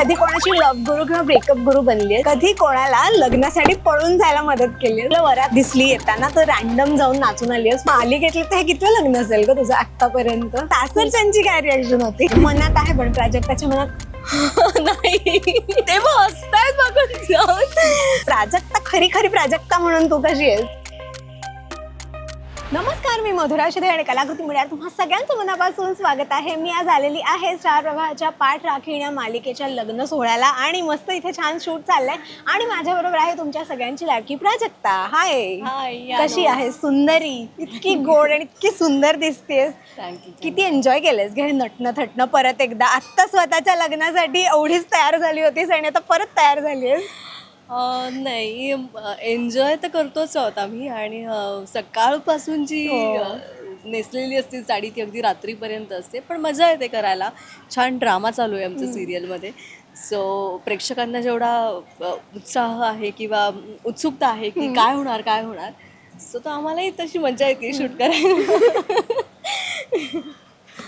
कधी कोणाची लव्ह गुरु किंवा ब्रेकअप गुरु बनलीये? कधी कोणाला लग्नासाठी पळून जायला मदत केली? तुला वरात दिसली येताना तर रॅन्डम जाऊन नाचून आली आहेस. मालिकेतलं तर हे किती लग्न असेल ग तुझं आतापर्यंत? सासरच्यांची काय रिॲक्शन होती? मनात आहे पण प्राजक्ताच्या मनात नाही ते मग असतायत बघून जाऊन. प्राजक्ता खरी खरी प्राजक्ता म्हणून तू कशी आहेस? नमस्कार, मी मधुरा शिदे आणि कलाकृती मीडियात तुम्हा सगळ्यांचं मनापासून स्वागत आहे. मी आज आलेली आहे स्टार प्रवाहाच्या पाठ राखीण या मालिकेच्या लग्न सोहळ्याला आणि मस्त इथे छान शूट चाललंय आणि माझ्याबरोबर आहे तुमच्या सगळ्यांची लाडकी प्राजक्ता. हाय, कशी आहे? सुंदरी, इतकी गोड आणि इतकी सुंदर दिसतेस. किती एन्जॉय केलेस घे नटणं थटणं परत एकदा. आत्ता स्वतःच्या लग्नासाठी एवढीच तयार झाली होतीस आणि आता परत तयार झाली आहेस. नाही, एन्जॉय तर करतोच आहोत आम्ही आणि सकाळपासून जी नेसलेली असते साडी ती अगदी रात्रीपर्यंत असते, पण मजा येते करायला. छान ड्रामा चालू आहे आमच्या सिरियलमध्ये. सो प्रेक्षकांना जेवढा उत्साह आहे किंवा उत्सुकता आहे की काय होणार सो तर आम्हालाही तशी मजा येते शूट करायला.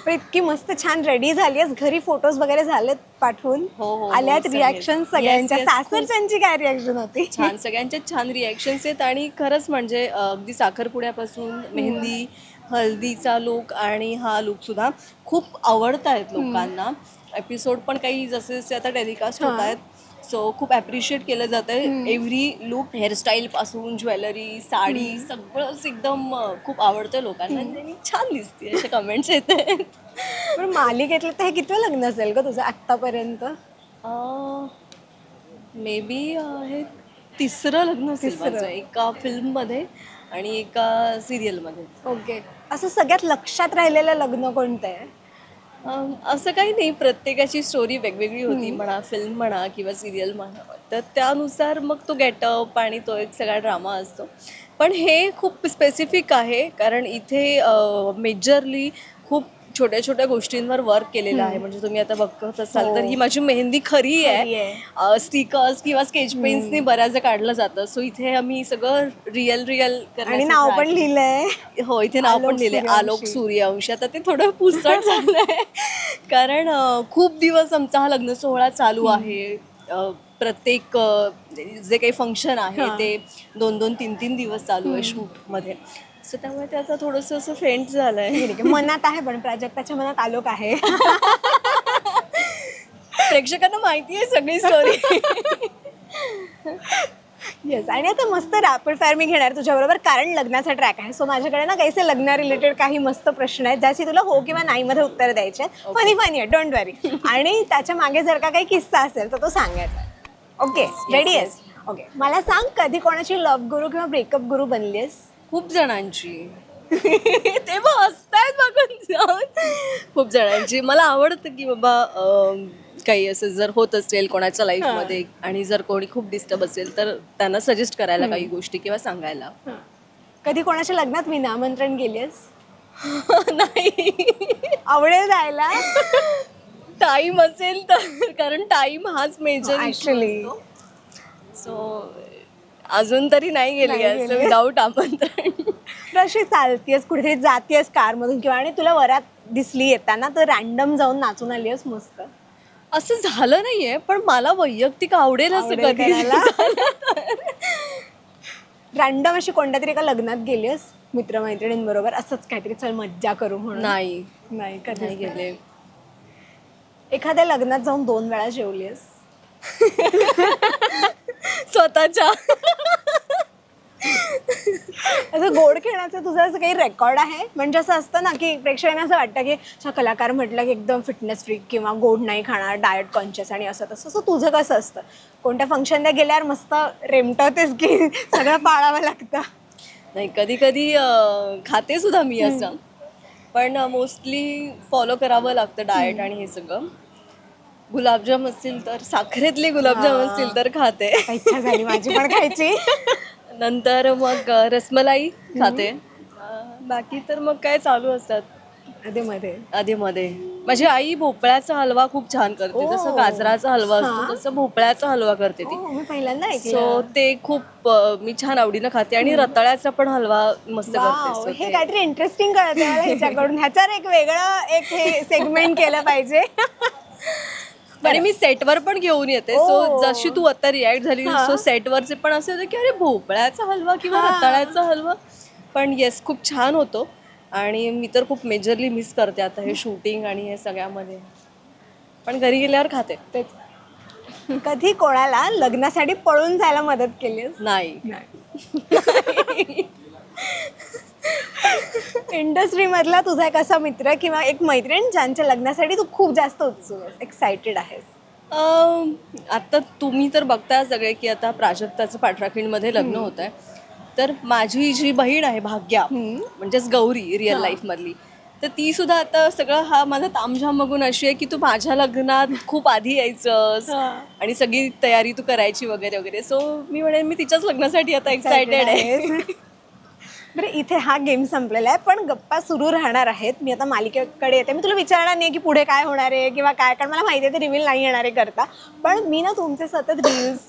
पण इतकी मस्त छान रेडी झाली आहेस. घरी फोटोज वगैरे झालेत पाठवून? हो, आल्यात रिॲक्शन सगळ्यांच्या? Yes, सासरच्यांची काय रिॲक्शन होती? छान, सगळ्यांच्या छान रिॲक्शन्स आहेत आणि खरंच म्हणजे अगदी साखरपुड्यापासून मेहंदी, हळदीचा लुक आणि हा लुक सुद्धा खूप आवडत आहेत लोकांना. एपिसोड पण काही जसे जसे आता टेलिकास्ट होत आहेत सो खूप ॲप्रिशिएट केलं जातं आहे. एव्हरी लुक, हेअरस्टाईलपासून ज्वेलरी, साडी सगळंच एकदम खूप आवडतं लोकांना आणि छान दिसते असे कमेंट्स येत आहेत. पण मालिकेतलं तर हे किती लग्न असेल का तुझं आत्तापर्यंत? मे बी हे तिसरं लग्न असेल माझं, एका फिल्ममध्ये आणि एका सिरियलमध्ये. ओके. असं सगळ्यात लक्षात राहिलेलं लग्न कोणतं आहे? असं काही नाही, प्रत्येकाची स्टोरी वेगवेगळी होती म्हणा, फिल्म म्हणा किंवा सिरियल म्हणा, तर त्यानुसार मग तो गेटअप आणि तो एक सगळा ड्रामा असतो. पण हे खूप स्पेसिफिक आहे कारण इथे मेजरली खूप छोट्या छोट्या गोष्टींवर वर्क केलेलं आहे. म्हणजे तुम्ही आता बघत असाल तर ही माझी मेहंदी खरी आहे. स्टिकर्स किंवा स्केच पेन्सने बऱ्याचदा काढलं जातं. सो इथे आम्ही सगळं रिअल आणि नाव पण लिहिलंय. हो, इथे नाव पण लिहिलंय, आलोक सूर्यवंशी. आता ते थोडं पुसट झालंय कारण खूप दिवस आमचा हा लग्न सोहळा चालू आहे. प्रत्येक जे काही फंक्शन आहे ते 2-2, 3-3 दिवस चालू आहे शूटमध्ये. सो त्यामुळे त्याचं थोडंसं असं फेंट झालंय. मनात आहे पण प्राजक्ताच्या मनात आलोक आहे. प्रेक्षकांना माहिती आहे सगळी स्टोरी. येस. आणि आता मस्त रॅपिड फायर मी घेणार तुझ्याबरोबर कारण लग्नाचा ट्रॅक आहे. सो माझ्याकडे ना काहीसे लग्न रिलेटेड काही मस्त प्रश्न आहेत ज्याची तुला हो किंवा नाही मध्ये उत्तर द्यायचे आहेत. फनी आहे, डोंट वरी. आणि त्याच्या मागे जर का काही किस्सा असेल तर तो सांगायचा. ओके, रेडी आहेस? ओके. मला सांग, कधी कोणाची लव्ह गुरु किंवा ब्रेकअप गुरु बनली आहेस? खूप जणांची. ते मग असतायत बघून जाऊन. खूप जणांची. मला आवडतं की बाबा काही असं जर होत असेल कोणाच्या लाईफमध्ये आणि जर कोणी खूप डिस्टर्ब असेल तर त्यांना सजेस्ट करायला काही गोष्टी किंवा सांगायला. कधी कोणाच्या लग्नात विनामंत्रण गेलीस? नाही. आवडेल जायला? टाईम असेल तर, कारण टाईम हाच मेजर ऍक्च्युली. सो अजून तरी नाही गेली असं विदाऊट आमंत्रण. अशी चालतीयस, कुठेतरी जातीयस कारमधून किंवा आणि तुला वरात दिसली येताना तर रॅन्डम जाऊन नाचून आली आहेस मस्त? असं झालं नाहीये, पण मला वैयक्तिक आवडेल असं कधी. रॅन्डम अशी कोणत्या तरी एका लग्नात गेलीस मित्रमैत्रिणींबरोबर, असंच काहीतरी चल मज्जा करू म्हणून? नाही कधी नाही गेले. एखाद्या लग्नात जाऊन 2 वेळा जेवलीस? स्वतःच्या. असं गोड खेळाचं तुझं असं काही रेकॉर्ड आहे? म्हणजे असं असतं ना की प्रेक्षकांना असं वाटतं की अच्छा कलाकार म्हटलं की एकदम फिटनेस फ्रीक किंवा गोड नाही खाणार, डाएट कॉन्शियस आणि असं तसं. असं तुझं कसं असतं? कोणत्या फंक्शनला गेल्यावर मस्त रेमटतेस की सगळं पाळावं लागतं? नाही, कधी कधी खाते सुद्धा मी असं, पण मोस्टली फॉलो करावं लागतं डाएट आणि हे सगळं. गुलाबजाम असतील तर, साखरेतले गुलाबजाम असतील तर खाते. इच्छा झाली माझी पण खायची. नंतर मग रसमलाई खाते. बाकी तर मग काय चालू असतात आधीमध्ये. माझी आई भोपळ्याचा हलवा खूप छान करते. जसं गाजराचा हलवा असतो तसं भोपळ्याचा हलवा करते ती. मी पहिल्यांदा ऐकलं. सो ते खूप मी छान आवडीनं खाते आणि रताळ्याचा पण हलवा मस्त करते. हे काहीतरी इंटरेस्टिंग कळतंय मला ह्याच्याकडून. ह्याच्यावर एक वेगळं एक हे सेगमेंट केलं पाहिजे. आणि मी सेटवर पण घेऊन येते. सो जशी तू आता रिॲक्ट झाली, सो सेटवरचे पण असे होते की अरे भोपळ्याचा हलवा किंवा रताळ्याचा हलवा. पण येस, खूप छान होतो आणि मी तर खूप मेजरली मिस करते आता हे शूटिंग आणि हे सगळ्यामध्ये. पण घरी गेल्यावर खाते. तेच. कधी कोणाला लग्नासाठी पळून जायला मदत केली? नाही. इंडस्ट्री मधला तुझा एक असा मित्र किंवा एक मैत्रीण ज्यांच्या लग्नासाठी तू खूप जास्त उत्सुक आहेस, एक्साइटेड आहेस? आता तुम्ही तर बघताय सगळे की आता प्राजक्ताचं पाठराखीणमध्ये लग्न होत आहे. तर माझी जी बहीण आहे भाग्या, म्हणजेच गौरी रिअल लाईफ मधली, तर ती सुद्धा आता सगळं हा माझा तामझाम बघून अशी आहे की तू माझ्या लग्नात खूप आधी यायचंस आणि सगळी तयारी तू करायची वगैरे वगैरे. सो मी म्हणेन मी तिच्याच लग्नासाठी आता एक्सायटेड आहे. बरं, इथे हा गेम संपलेला आहे पण गप्पा सुरू राहणार आहेत. मी आता मालिकेकडे येते. मी तुला विचारणार नाही की पुढे काय होणार आहे किंवा काय, कारण मला माहिती आहे ते रिव्हील नाही येणार आहे करता. पण मी ना तुमचे सतत रील्स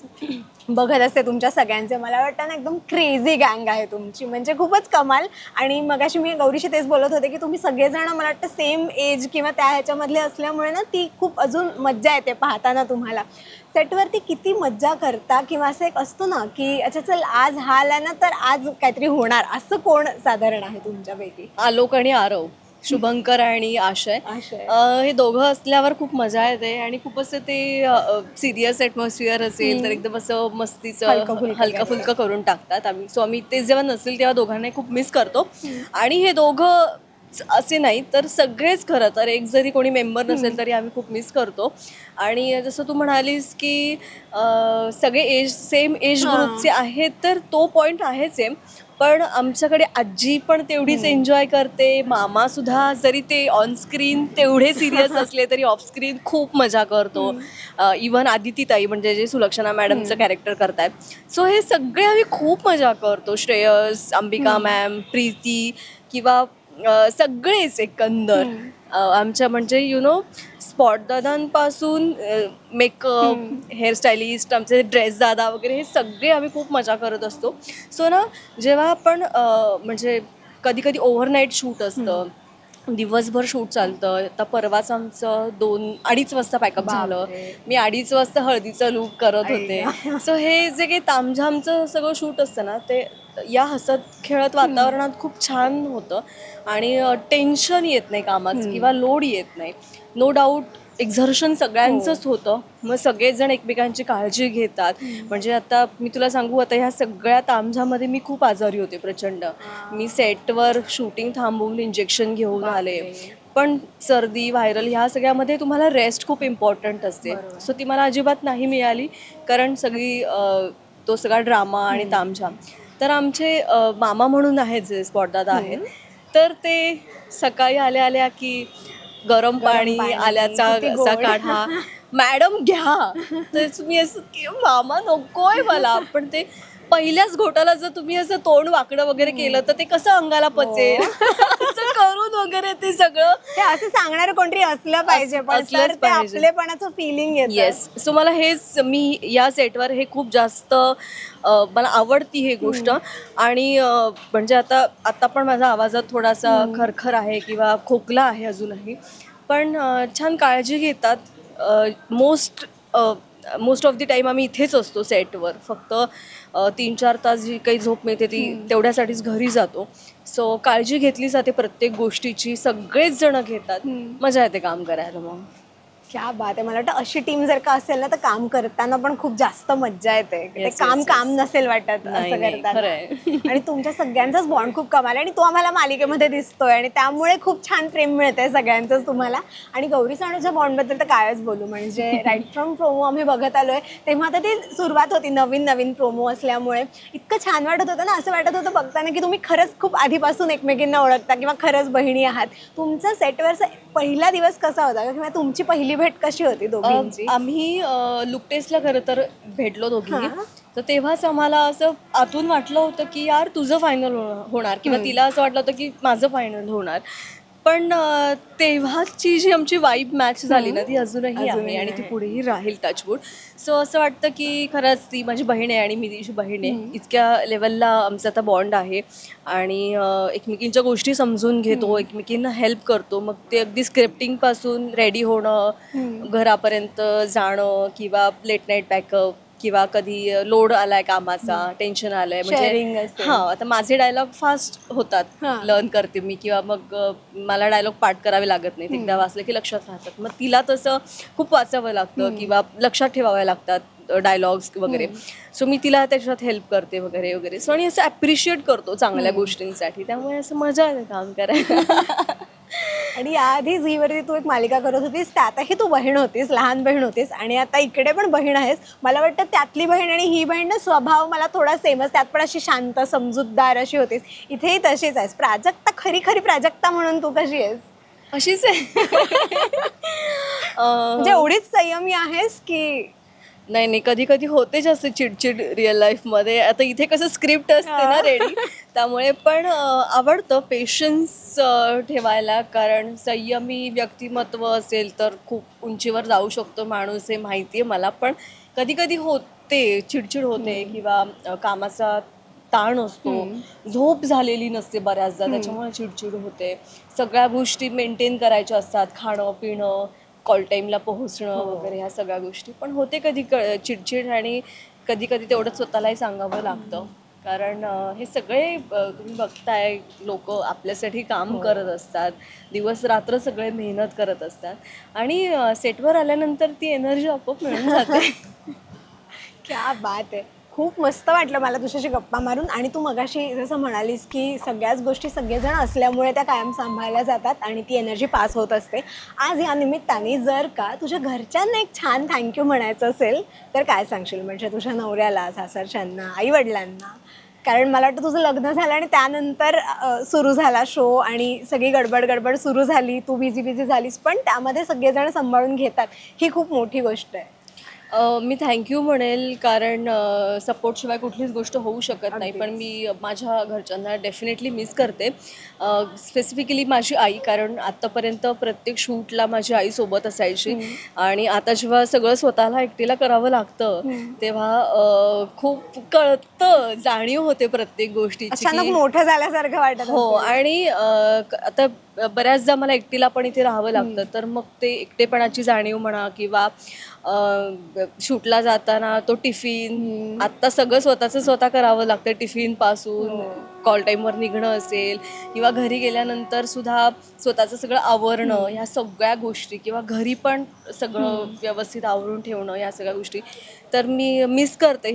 बघत असते तुमच्या सगळ्यांचे. मला वाटतं ना एकदम क्रेझी गँग आहे तुमची, म्हणजे खूपच कमाल. आणि मगाशी मी गौरीशी तेच बोलत होते की तुम्ही सगळेजण मला वाटतं सेम एज किंवा त्या ह्याच्यामधले असल्यामुळे ना ती खूप अजून मज्जा येते पाहताना तुम्हाला. सेटवरती किती मज्जा करता किंवा असं एक असतो ना की अच्छा चल आज हा आला ना तर आज काहीतरी होणार, असं कोण साधारण आहे तुमच्यापैकी? आलोक आणि आरव, शुभंकर आणि आशय. हे दोघं असल्यावर खूप मजा येते आणि खूप असं ते सिरियस ॲटमॉस्फिअर असेल तर एकदम असं मस्तीचं हलका फुलकं करून टाकतात आम्ही. सो आम्ही ते जेव्हा नसेल तेव्हा दोघांनाही खूप मिस करतो. आणि हे दोघं असे नाही तर सगळेच, खरं तर एक जरी कोणी मेंबर नसेल तरी आम्ही खूप मिस करतो. आणि जसं तू म्हणालीस की सगळे सेम एज ग्रुपचे आहेत तर तो पॉईंट आहे सेम. पण आमच्याकडे आजी पण तेवढीच एन्जॉय करते, मामा सुद्धा जरी ते ऑनस्क्रीन तेवढे सिरियस असले तरी ऑफस्क्रीन खूप मजा करतो. इव्हन आदिती ताई म्हणजे जे सुलक्षणा मॅडमचं कॅरेक्टर करतायत, सो हे सगळे आम्ही खूप मजा करतो. श्रेयस, अंबिका मॅम, प्रीती किंवा सगळेच एकंदर आमच्या म्हणजे स्पॉट दादांपासून मेकअप, हेअरस्टायलिस्ट, आमचे ड्रेस दादा वगैरे हे सगळे आम्ही खूप मजा करत असतो. सो ना जेव्हा आपण म्हणजे कधी कधी ओव्हरनाईट शूट असतं, दिवसभर शूट चालतं. आता परवाच आमचं 2-2:30 वाजता पॅकअप झालं. मी 2:30 वाजता हळदीचं लूक करत होते. सो हे जे काही तामझामचं सगळं शूट असतं ना ते या हसत खेळत वातावरणात खूप छान होतं आणि टेन्शन येत नाही कामाचं किंवा लोड येत नाही. नो डाऊट एक्झर्शन सगळ्यांचंच होतं. मग सगळेजण एकमेकांची काळजी घेतात. म्हणजे आता मी तुला सांगू, आता ह्या सगळ्या तामझाममध्ये मी खूप आजारी होते प्रचंड. मी सेटवर शूटिंग थांबवून इंजेक्शन घेऊन आले. पण सर्दी, व्हायरल ह्या सगळ्यामध्ये तुम्हाला रेस्ट खूप इम्पॉर्टंट असते. सो ती मला अजिबात नाही मिळाली, कारण सगळी तो सगळा ड्रामा आणि तामझाम. तर आमचे मामा म्हणून आहेत जे स्पॉटदादा आहेत, तर ते सकाळी आल्या आल्या की गरम पाणी, आल्याचा काढा, मॅडम घ्या. तर तुम्ही असं की मामा नकोय मला, पण ते पहिल्याच घोटाला जर तुम्ही असं तोंड वाकडं वगैरे केलं तर ते कसं अंगाला पचेल असं करून वगैरे ते सगळं असं सांगणारं कोणतरी असलं पाहिजे, पण तर ते आपलेपणाचं फिलिंग येतं. येस. सो मला हेच, मी या सेटवर हे खूप जास्त मला आवडती ही गोष्ट. आणि म्हणजे आता पण माझा आवाजात थोडासा खरखर आहे किंवा खोकला आहे अजूनही, पण छान काळजी घेतात. मोस्ट ऑफ द टाईम आम्ही इथेच असतो सेटवर. फक्त 3-4 तास जी काही झोप मिळते ती तेवढ्यासाठीच घरी जातो. सो काळजी घेतली जाते प्रत्येक गोष्टीची, सगळेच जण घेतात. मजा येते काम करायला. मग क्या बात आहे. मला वाटतं अशी टीम जर का असेल ना तर काम करताना पण खूप जास्त मज्जा येते. ते काम नसेल वाटत असं करताना. आणि तुमच्या सगळ्यांचाच बॉन्ड खूप कमाल आहे आणि तो आम्हाला मालिकेमध्ये दिसतोय आणि त्यामुळे खूप छान प्रेम मिळतंय सगळ्यांचंच तुम्हाला. आणि गौरी सानूच्या बॉन्डबद्दल तर कायच बोलू, म्हणजे राईट फ्रॉम प्रोमो आम्ही बघत आलोय तेव्हा तर ती सुरुवात होती, नवीन प्रोमो असल्यामुळे इतकं छान वाटत होतं ना. असं वाटत होतं बघताना की तुम्ही खरंच खूप आधीपासून एकमेकींना ओळखता किंवा खरंच बहिणी आहात. तुमचा सेटवरचा पहिला दिवस कसा होता किंवा तुमची पहिली भेट कशी होती दोघींची? आम्ही लुक टेस्टला खरं तर भेटलो दोघी. तर तेव्हाच आम्हाला असं आतून वाटलं होतं की यार तुझं फायनल होणार, किंवा तिला असं वाटलं होतं की माझं फायनल होणार. पण तेव्हाची जी आमची वाईब मॅच झाली ना ती अजूनही आहे आणि ती पुढेही राहील टचवूड. सो असं वाटतं की खरंच ती माझी बहीण आहे आणि मी तिची बहीण आहे. इतक्या लेवलला आमचा आता बॉन्ड आहे आणि एकमेकींच्या गोष्टी समजून घेतो, एकमेकींना हेल्प करतो. मग ते अगदी स्क्रिप्टिंगपासून रेडी होणं, घरापर्यंत जाणं किंवा लेट नाईट बॅकअप किंवा कधी लोड आलाय कामाचा, टेन्शन आलंय Sharing म्हणजे असेल. आता माझे डायलॉग फास्ट होतात, लर्न करते मी किंवा मग मला डायलॉग पाठ करावे लागत नाहीत, एकदा वाचले की लक्षात राहतात. मग तिला तसं खूप वाचावं लागतं किंवा लक्षात ठेवावे लागतात डायलॉग्स वगैरे. सो मी तिला त्याच्यात हेल्प करते वगैरे वगैरे. सो आणि असं ॲप्रिशिएट करतो चांगल्या गोष्टींसाठी, त्यामुळे असं मजा आहे काम करायला. आणि याआधी झीवरती तू एक मालिका करत होतीस, त्यातही तू बहीण होतीस, लहान बहीण होतीस आणि आता इकडे पण बहीण आहेस. मला वाटतं त्यातली बहीण आणि ही बहीण ना स्वभाव मला थोडा सेमच, त्यात पण अशी शांत समजूतदार अशी होतीस. इथेही तशीच आहेस. प्राजक्ता, खरी खरी प्राजक्ता म्हणून तू कशी आहेस? अशीच आहे. म्हणजे एवढीच संयमी आहेस की? नाही, कधी कधी होते जास्त चिडचिड रिअल लाईफमध्ये. आता इथे कसं स्क्रिप्ट असते ना रेडी, त्यामुळे पण आवडतं पेशन्स ठेवायला, कारण संयमी व्यक्तिमत्व असेल तर खूप उंचीवर जाऊ शकतो माणूस, हे माहिती आहे मला. पण कधी कधी होते चिडचिड होते किंवा कामाचा ताण असतो, झोप झालेली नसते बऱ्याचदा, त्याच्यामुळे चिडचिड होते. सगळ्या गोष्टी मेंटेन करायच्या असतात, खाणं पिणं, कॉल टाईमला पोहोचणं वगैरे, ह्या सगळ्या गोष्टी पण होते कधी चिडचिड. आणि कधी कधी तेवढं स्वतःलाही सांगावं लागतं, कारण हे सगळे तुम्ही बघताय लोक आपल्यासाठी काम करत असतात, दिवस रात्र सगळे मेहनत करत असतात आणि सेटवर आल्यानंतर ती एनर्जी आपोआप मिळून जाते. क्या बात आहे. खूप मस्त वाटलं मला तुझ्याशी गप्पा मारून. आणि तू मगाशी जसं म्हणालीस की सगळ्याच गोष्टी सगळेजण असल्यामुळे त्या कायम सांभाळल्या जातात आणि ती एनर्जी पास होत असते. आज या निमित्ताने जर का तुझ्या घरच्यांना एक छान थँक्यू म्हणायचं असेल तर काय सांगशील? म्हणजे तुझ्या नवऱ्याला, सासरच्यांना, आईवडिलांना. कारण मला वाटतं तुझं लग्न झालं आणि त्यानंतर सुरू झाला शो आणि सगळी गडबड सुरू झाली, तू बिझी झालीस, पण त्यामध्ये सगळेजण सांभाळून घेतात, ही खूप मोठी गोष्ट आहे. मी थँक्यू म्हणेल, कारण सपोर्टशिवाय कुठलीच गोष्ट होऊ शकत नाही. पण मी माझ्या घरच्यांना डेफिनेटली मिस करते, स्पेसिफिकली माझी आई, कारण आत्तापर्यंत प्रत्येक शूटला माझी आई सोबत असायची आणि आता जेव्हा सगळं स्वतःला एकटीला करावं लागतं तेव्हा खूप कळतं, जाणीव होते प्रत्येक गोष्टीची. अचानक मोठं झाल्यासारखं वाटत हो. असेल. आणि आता बऱ्याचदा मला एकटीला पण इथे राहावं लागतं, तर मग ते एकटेपणाची जाणीव म्हणा किंवा शूटला जाताना तो टिफिन, आत्ता सगळं स्वतः करावं लागतं, टिफिनपासून कॉल टाईमवर निघणं असेल किंवा घरी गेल्यानंतर सुद्धा स्वतःचं सगळं आवरणं, ह्या सगळ्या गोष्टी, किंवा घरी पण सगळं व्यवस्थित आवरून ठेवणं, ह्या सगळ्या गोष्टी. तर मी मिस करते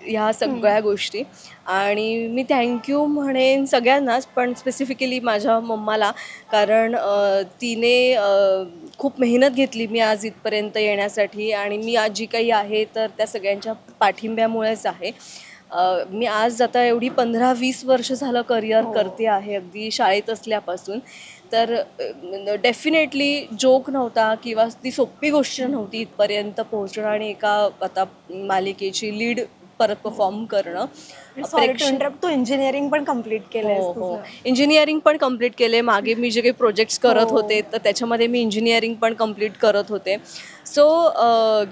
ह्या सगळ्या गोष्टी. आणि मी थँक्यू म्हणेन सगळ्यांनाच, पण स्पेसिफिकली माझ्या मम्माला, कारण तिने खूप मेहनत घेतली मी आज इथपर्यंत येण्यासाठी आणि मी आज जी काही आहे तर त्या सगळ्यांच्या पाठिंब्यामुळेच आहे. मी आज आता एवढी 15-20 वर्ष झालं करिअर करते आहे, अगदी शाळेत असल्यापासून. तर डेफिनेटली जोक नव्हता किंवा ती सोपी गोष्ट नव्हती इथपर्यंत पोहोचणं आणि एका आता मालिकेची लीड परत परफॉर्म करणं. सॉरी टू इंटरप्ट, तू इंजिनिअरिंग पण कम्प्लीट केलंयस तुझं. इंजिनिअरिंग पण कम्प्लीट केले. मागे मी जे काही प्रोजेक्ट्स करत होते तर त्याच्यामध्ये मी इंजिनिअरिंग पण कम्प्लीट करत होते. सो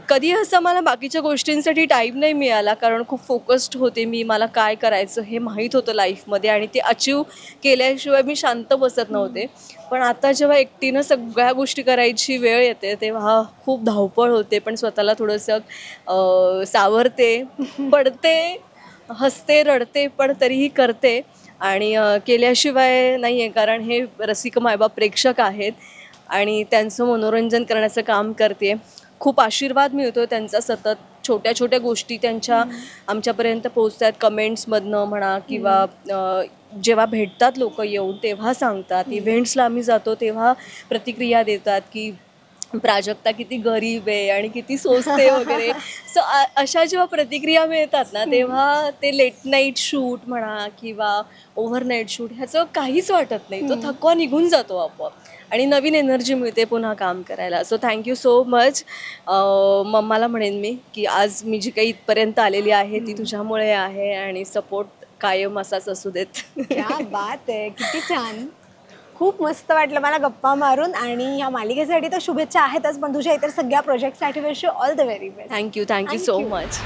कधी असं मला बाकीच्या गोष्टींसाठी टाईम नाही मिळाला, कारण खूप फोकस्ड होते मी. मला काय करायचं हे माहीत होतं लाईफमध्ये आणि ते अचीव केल्याशिवाय मी शांत बसत नव्हते. पण आता जेव्हा एकटीनं सगळ्या गोष्टी करायची वेळ येते तेव्हा खूप धावपळ होते, पण स्वतःला थोडंसं सावरते, पडते, हसते, रडते, पण तरीही करते. आणि केल्याशिवाय नाही आहे, कारण हे रसिक मायबाप प्रेक्षक आहेत आणि त्यांचं मनोरंजन करण्याचं काम करते. खूप आशीर्वाद मिळतो त्यांचा सतत, छोट्या छोट्या गोष्टी त्यांच्या आमच्यापर्यंत पोहोचतात, कमेंट्समधनं म्हणा किंवा जेव्हा भेटतात लोक येऊन तेव्हा सांगतात, इव्हेंट्सला आम्ही जातो तेव्हा प्रतिक्रिया देतात की प्राजक्ता किती गरीब आहे आणि किती सोचते वगैरे. सो अशा जेव्हा प्रतिक्रिया मिळतात ना तेव्हा ते लेट नाईट शूट म्हणा किंवा ओव्हरनाईट शूट ह्याचं काहीच वाटत नाही, तो थकवा निघून जातो आपोआप आणि नवीन एनर्जी मिळते पुन्हा काम करायला. So thank you so much. मम्माला म्हणेन मी की आज मी जी काही इथपर्यंत आलेली आहे ती तुझ्यामुळे आहे आणि सपोर्ट कायम असाच असू देत. क्या बात आहे, किती छान. खूप मस्त वाटलं मला गप्पा मारून आणि ह्या मालिकेसाठी तर शुभेच्छा आहेतच, पण तुझ्या इतर सगळ्या प्रोजेक्टसाठी wish you all the very best. Thank you so much.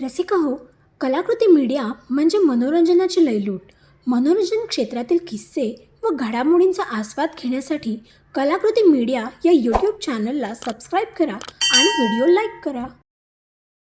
Rasika हो, कलाकृती मीडिया म्हणजे मनोरंजनाची लयलूट. मनोरंजन क्षेत्रातील किस्से व घडामोडींचा आस्वाद घेण्यासाठी कलाकृती मीडिया या यूट्यूब चॅनलला सबस्क्राईब करा आणि व्हिडिओ लाईक करा.